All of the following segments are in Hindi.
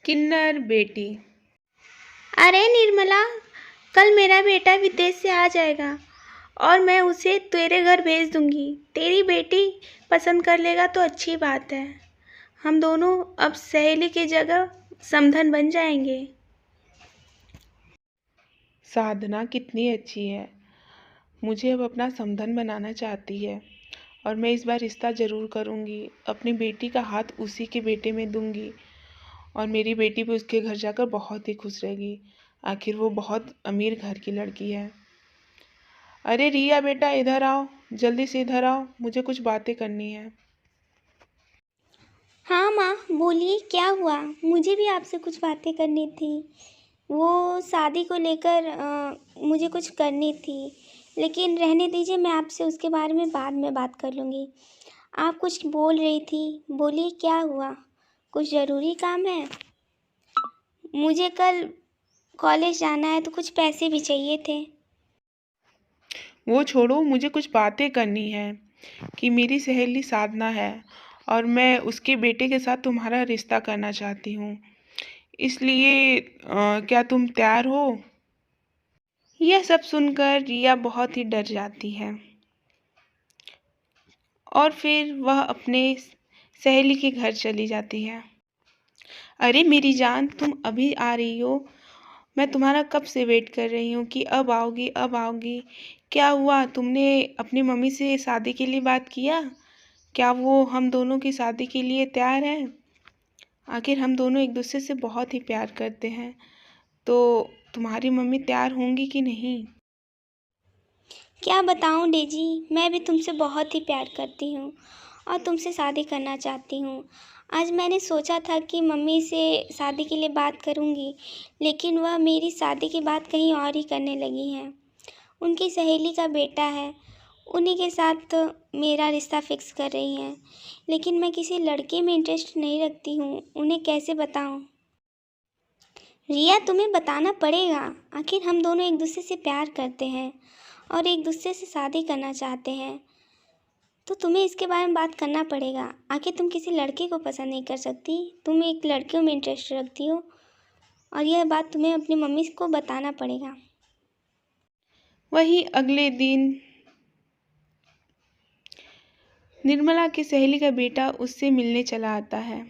किन्नर बेटी। अरे निर्मला, कल मेरा बेटा विदेश से आ जाएगा और मैं उसे तेरे घर भेज दूंगी। तेरी बेटी पसंद कर लेगा तो अच्छी बात है। हम दोनों अब सहेली की जगह समधन बन जाएंगे। साधना कितनी अच्छी है। मुझे अब अपना समधन बनाना चाहती है और मैं इस बार रिश्ता ज़रूर करूँगी। अपनी बेटी का हाथ उसी के बेटे में दूंगी और मेरी बेटी भी उसके घर जाकर बहुत ही खुश रहेगी। आखिर वो बहुत अमीर घर की लड़की है। अरे रिया बेटा, इधर आओ, जल्दी से इधर आओ, मुझे कुछ बातें करनी है। हाँ माँ, बोलिए क्या हुआ। मुझे भी आपसे कुछ बातें करनी थी। वो शादी को लेकर मुझे कुछ करनी थी, लेकिन रहने दीजिए, मैं आपसे उसके बारे में बाद में बात कर लूँगी। आप कुछ बोल रही थी, बोलिए क्या हुआ। कुछ ज़रूरी काम है। मुझे कल कॉलेज जाना है तो कुछ पैसे भी चाहिए थे। वो छोड़ो, मुझे कुछ बातें करनी है कि मेरी सहेली साधना है और मैं उसके बेटे के साथ तुम्हारा रिश्ता करना चाहती हूँ। इसलिए क्या तुम तैयार हो? यह सब सुनकर रिया बहुत ही डर जाती है और फिर वह अपने सहेली के घर चली जाती है। अरे मेरी जान, तुम अभी आ रही हो? मैं तुम्हारा कब से वेट कर रही हूँ कि अब आओगी अब आओगी। क्या हुआ, तुमने अपनी मम्मी से शादी के लिए बात किया? क्या वो हम दोनों की शादी के लिए तैयार है? आखिर हम दोनों एक दूसरे से बहुत ही प्यार करते हैं, तो तुम्हारी मम्मी तैयार होंगी कि नहीं? क्या बताऊँ डेजी, मैं भी तुमसे बहुत ही प्यार करती हूँ और तुमसे शादी करना चाहती हूँ। आज मैंने सोचा था कि मम्मी से शादी के लिए बात करूँगी, लेकिन वह मेरी शादी की बात कहीं और ही करने लगी हैं। उनकी सहेली का बेटा है, उन्हीं के साथ मेरा रिश्ता फिक्स कर रही हैं। लेकिन मैं किसी लड़के में इंटरेस्ट नहीं रखती हूँ, उन्हें कैसे बताऊँ। रिया, तुम्हें बताना पड़ेगा। आखिर हम दोनों एक दूसरे से प्यार करते हैं और एक दूसरे से शादी करना चाहते हैं, तो तुम्हें इसके बारे में बात करना पड़ेगा। आखिर तुम किसी लड़के को पसंद नहीं कर सकती, तुम एक लड़कियों में इंटरेस्ट रखती हो, और यह बात तुम्हें अपनी मम्मी को बताना पड़ेगा। वहीं अगले दिन निर्मला की सहेली का बेटा उससे मिलने चला आता है।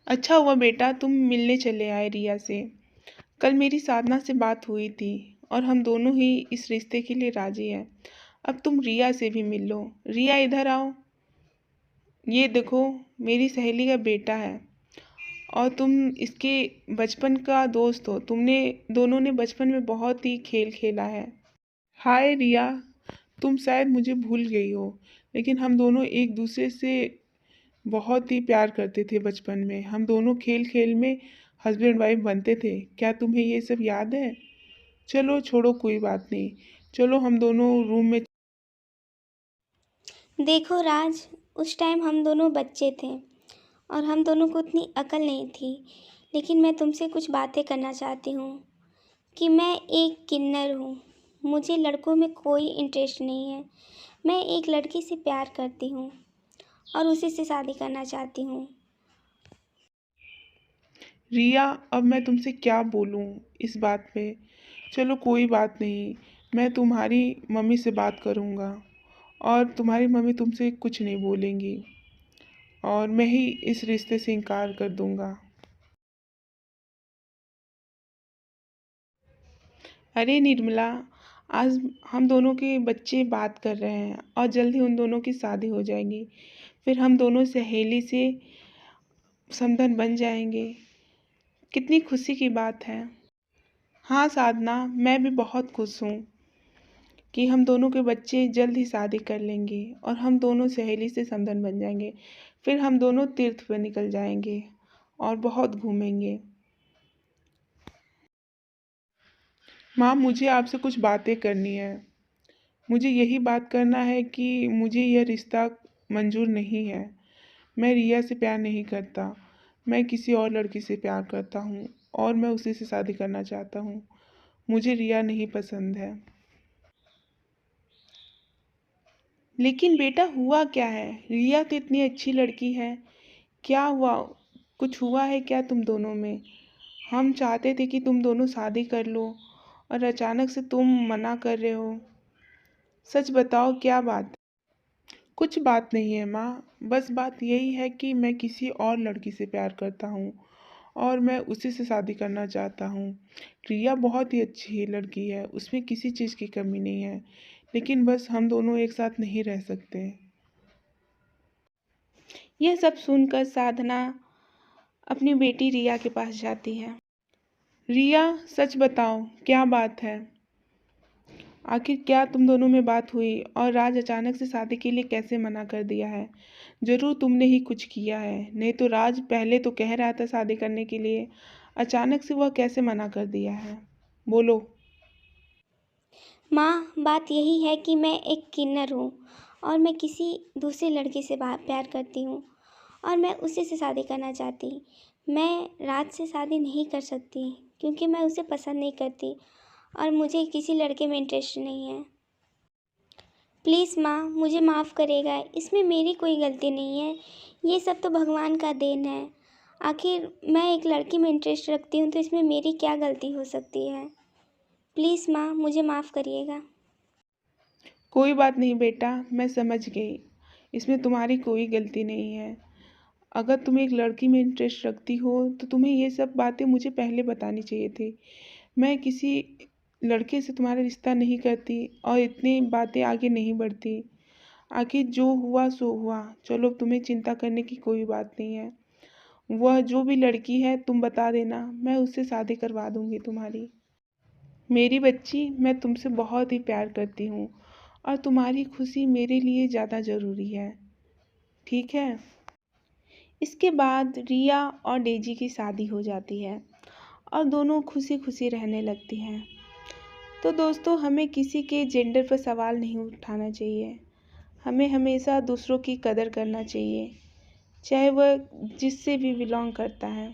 अच्छा हुआ बेटा तुम मिलने चले आए रिया से। कल मेरी साधना से बात हुई थी और हम दोनों ही इस रिश्ते के लिए राजी हैं। अब तुम रिया से भी मिल लो। रिया इधर आओ, ये देखो, मेरी सहेली का बेटा है और तुम इसके बचपन का दोस्त हो। तुमने दोनों ने बचपन में बहुत ही खेल खेला है। हाय रिया, तुम शायद मुझे भूल गई हो, लेकिन हम दोनों एक दूसरे से बहुत ही प्यार करते थे। बचपन में हम दोनों खेल खेल में हस्बैंड वाइफ बनते थे। क्या तुम्हें ये सब याद है? चलो छोड़ो, कोई बात नहीं। चलो हम दोनों रूम में। देखो राज, उस टाइम हम दोनों बच्चे थे और हम दोनों को उतनी अकल नहीं थी, लेकिन मैं तुमसे कुछ बातें करना चाहती हूँ कि मैं एक किन्नर हूँ। मुझे लड़कों में कोई इंटरेस्ट नहीं है। मैं एक लड़की से प्यार करती हूँ और उसी से शादी करना चाहती हूँ। रिया, अब मैं तुमसे क्या बोलूँ इस बात पे। चलो कोई बात नहीं, मैं तुम्हारी मम्मी से बात करूँगा और तुम्हारी मम्मी तुमसे कुछ नहीं बोलेंगी और मैं ही इस रिश्ते से इनकार कर दूँगा। अरे निर्मला, आज हम दोनों के बच्चे बात कर रहे हैं और जल्द ही उन दोनों की शादी हो जाएगी। फिर हम दोनों सहेली से समधन बन जाएंगे। कितनी खुशी की बात है। हाँ साधना, मैं भी बहुत खुश हूँ कि हम दोनों के बच्चे जल्द ही शादी कर लेंगे और हम दोनों सहेली से समधन बन जाएंगे। फिर हम दोनों तीर्थ पर निकल जाएंगे और बहुत घूमेंगे। माँ, मुझे आपसे कुछ बातें करनी है। मुझे यही बात करना है कि मुझे यह रिश्ता मंजूर नहीं है। मैं रिया से प्यार नहीं करता। मैं किसी और लड़की से प्यार करता हूँ और मैं उसी से शादी करना चाहता हूँ। मुझे रिया नहीं पसंद है। लेकिन बेटा हुआ क्या है? रिया तो इतनी अच्छी लड़की है। क्या हुआ? कुछ हुआ है क्या तुम दोनों में? हम चाहते थे कि तुम दोनों शादी कर लो और अचानक से तुम मना कर रहे हो। सच बताओ क्या बात? कुछ बात नहीं है माँ, बस बात यही है कि मैं किसी और लड़की से प्यार करता हूँ और मैं उसी से शादी करना चाहता हूँ। रिया बहुत ही अच्छी लड़की है, उसमें किसी चीज़ की कमी नहीं है, लेकिन बस हम दोनों एक साथ नहीं रह सकते। यह सब सुनकर साधना अपनी बेटी रिया के पास जाती है। रिया, सच बताओ क्या बात है? आखिर क्या तुम दोनों में बात हुई और राज अचानक से शादी के लिए कैसे मना कर दिया है? जरूर तुमने ही कुछ किया है, नहीं तो राज पहले तो कह रहा था शादी करने के लिए, अचानक से वह कैसे मना कर दिया है? बोलो। माँ, बात यही है कि मैं एक किन्नर हूँ और मैं किसी दूसरी लड़की से प्यार करती हूँ और मैं उसी से शादी करना चाहती। मैं राज से शादी नहीं कर सकती क्योंकि मैं उसे पसंद नहीं करती और मुझे किसी लड़के में इंटरेस्ट नहीं है। प्लीज़ माँ, मुझे माफ़ करेगा, इसमें मेरी कोई गलती नहीं है। ये सब तो भगवान का देन है। आखिर मैं एक लड़की में इंटरेस्ट रखती हूँ तो इसमें मेरी क्या गलती हो सकती है। प्लीज़ माँ, मुझे माफ़ करिएगा। कोई बात नहीं बेटा, मैं समझ गई, इसमें तुम्हारी कोई गलती नहीं है। अगर तुम एक लड़की में इंटरेस्ट रखती हो तो तुम्हें ये सब बातें मुझे पहले बतानी चाहिए थी। मैं किसी लड़के से तुम्हारा रिश्ता नहीं करती और इतनी बातें आगे नहीं बढ़ती। आखिर जो हुआ सो हुआ, चलो तुम्हें चिंता करने की कोई बात नहीं है। वह जो भी लड़की है तुम बता देना, मैं उससे शादी करवा दूंगी तुम्हारी। मेरी बच्ची, मैं तुमसे बहुत ही प्यार करती हूँ और तुम्हारी खुशी मेरे लिए ज़्यादा ज़रूरी है, ठीक है? इसके बाद रिया और डेजी की शादी हो जाती है और दोनों खुशी खुशी रहने लगती हैं। तो दोस्तों, हमें किसी के जेंडर पर सवाल नहीं उठाना चाहिए। हमें हमेशा दूसरों की कदर करना चाहिए, चाहे वह जिससे भी बिलोंग करता है।